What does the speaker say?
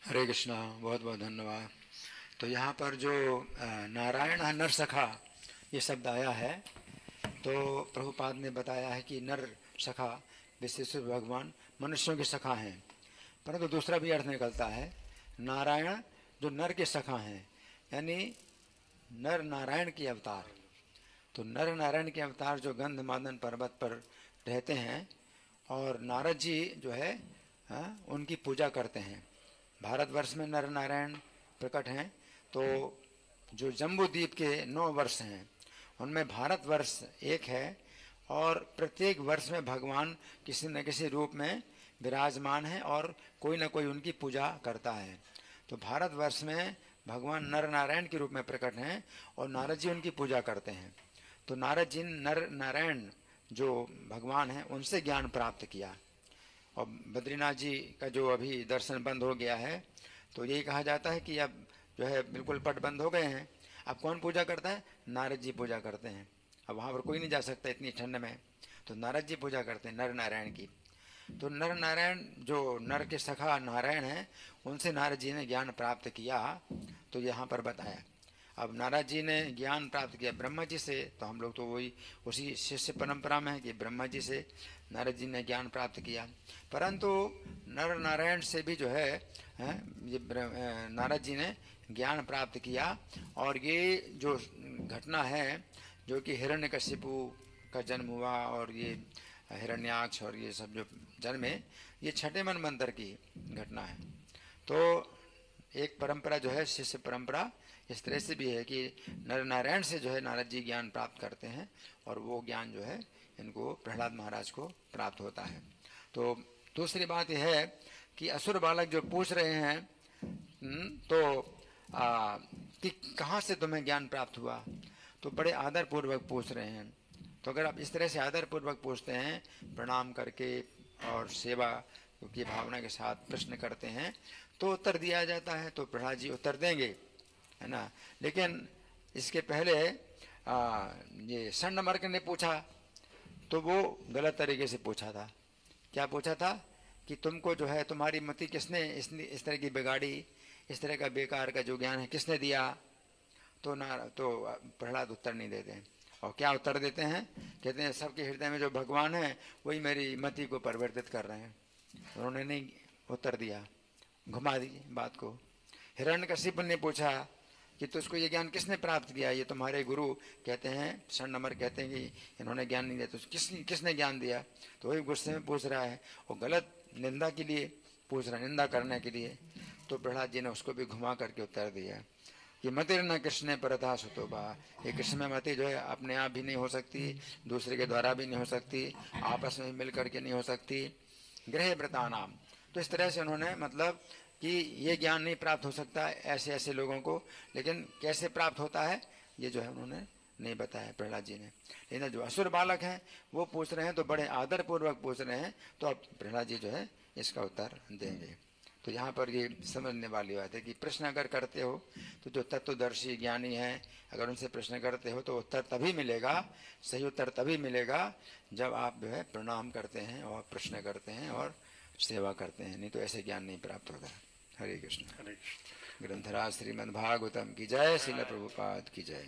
हरे कृष्णा, बहुत बहुत धन्यवाद। तो यहाँ पर जो नारायण नरसखा ये शब्द आया है, तो प्रभुपाद ने बताया है कि नर सखा विशेष भगवान मनुष्यों के सखा हैं, परंतु दूसरा भी अर्थ निकलता है नारायण जो नर के सखा हैं, यानी नर नारायण के अवतार। तो नर नारायण के अवतार जो गंधमादन पर्वत पर रहते हैं और नारद जी जो है उनकी पूजा करते हैं। भारतवर्ष में नर नारायण प्रकट हैं, तो जो जम्बू द्वीप के 9 वर्ष हैं उनमें भारतवर्ष एक है, और प्रत्येक वर्ष में भगवान किसी न किसी रूप में विराजमान है और कोई न कोई उनकी पूजा करता है। तो भारतवर्ष में भगवान नर नारायण के रूप में प्रकट हैं और नारद जी उनकी पूजा करते हैं। तो नारद जी नर नारायण जो भगवान हैं उनसे ज्ञान प्राप्त किया। और बद्रीनाथ जी का जो अभी दर्शन बंद हो गया है, तो यही कहा जाता है कि अब जो है बिल्कुल पट बंद हो गए हैं। अब कौन पूजा करता है? नारद जी पूजा करते हैं। अब वहाँ पर कोई नहीं जा सकता इतनी ठंड में, तो नारद जी पूजा करते हैं नर नारायण की। तो नर नारायण जो नर के सखा नारायण हैं, उनसे नारद जी ने ज्ञान प्राप्त किया, तो यहाँ पर बताया। अब नारद जी ने ज्ञान प्राप्त किया ब्रह्मा जी से, तो हम लोग तो वही उसी शिष्य परंपरा में है कि ब्रह्मा जी से नारद जी ने ज्ञान प्राप्त किया। परंतु नर नारायण से भी जो है ये नारद जी ने ज्ञान प्राप्त किया। और ये जो घटना है जो कि हिरण्यकशिपु का जन्म हुआ और ये हिरण्याक्ष और ये सब जो जन्मे, ये छठे मनवंतर की घटना है। तो एक परंपरा जो है शिष्य परंपरा इस तरह से भी है कि नर नारायण से जो है नारद जी ज्ञान प्राप्त करते हैं और वो ज्ञान जो है इनको प्रहलाद महाराज को प्राप्त होता है। तो दूसरी बात यह है कि असुर बालक जो पूछ रहे हैं तो कि कहाँ से तुम्हें ज्ञान प्राप्त हुआ, तो बड़े आदर पूर्वक पूछ रहे हैं। तो अगर आप इस तरह से आदर पूर्वक पूछते हैं, प्रणाम करके और सेवा की भावना के साथ प्रश्न करते हैं, तो उत्तर दिया जाता है। तो प्रहलाद जी उत्तर देंगे, है ना। लेकिन इसके पहले ये षण्मार्क ने पूछा, तो वो गलत तरीके से पूछा था। क्या पूछा था कि तुमको जो है तुम्हारी मति किसने इस तरह की बिगाड़ी, इस तरह का बेकार का जो ज्ञान है किसने दिया। तो प्रहलाद उत्तर नहीं देते हैं। और क्या उत्तर देते हैं? कहते हैं सबके हृदय में जो भगवान है वही मेरी मति को परिवर्तित कर रहे हैं। उन्होंने नहीं उत्तर दिया, घुमा दी बात को। हिरण्यकशिपु ने पूछा कि तुझको ये ज्ञान किसने प्राप्त किया, ये तुम्हारे गुरु कहते हैं, षण्मार्क कहते हैं कि इन्होंने ज्ञान नहीं दिया, तो किसने ज्ञान दिया। तो वही गुस्से में पूछ रहा है, वो गलत निंदा के लिए पूछ रहा है, निंदा करने के लिए। तो प्रहलाद जी ने उसको भी घुमा करके उत्तर दिया कि मतिर न कृष्ण परथा सुतोबा, ये कृष्ण में मति जो है अपने आप भी नहीं हो सकती, दूसरे के द्वारा भी नहीं हो सकती, आपस में मिल करके नहीं हो सकती, ग्रह व्रता नाम। तो इस तरह से उन्होंने मतलब कि ये ज्ञान नहीं प्राप्त हो सकता ऐसे ऐसे लोगों को, लेकिन कैसे प्राप्त होता है ये जो है उन्होंने नहीं बताया प्रहलाद जी ने। लेकिन जो असुर बालक हैं वो पूछ रहे हैं, तो बड़े आदर पूर्वक पूछ रहे हैं, तो अब प्रहलाद जी जो है इसका उत्तर देंगे। तो यहाँ पर ये समझने वाली बात है कि प्रश्न अगर करते हो तो जो तत्वदर्शी ज्ञानी हैं, अगर उनसे प्रश्न करते हो तो उत्तर तभी मिलेगा, सही उत्तर तभी मिलेगा जब आप जो है प्रणाम करते हैं और प्रश्न करते हैं और सेवा करते हैं, नहीं तो ऐसे ज्ञान नहीं प्राप्त होगा। हरे कृष्ण। हरे कृष्ण। ग्रंथराज श्रीमद् भागवतम की जय, श्रील प्रभुपाद की जय।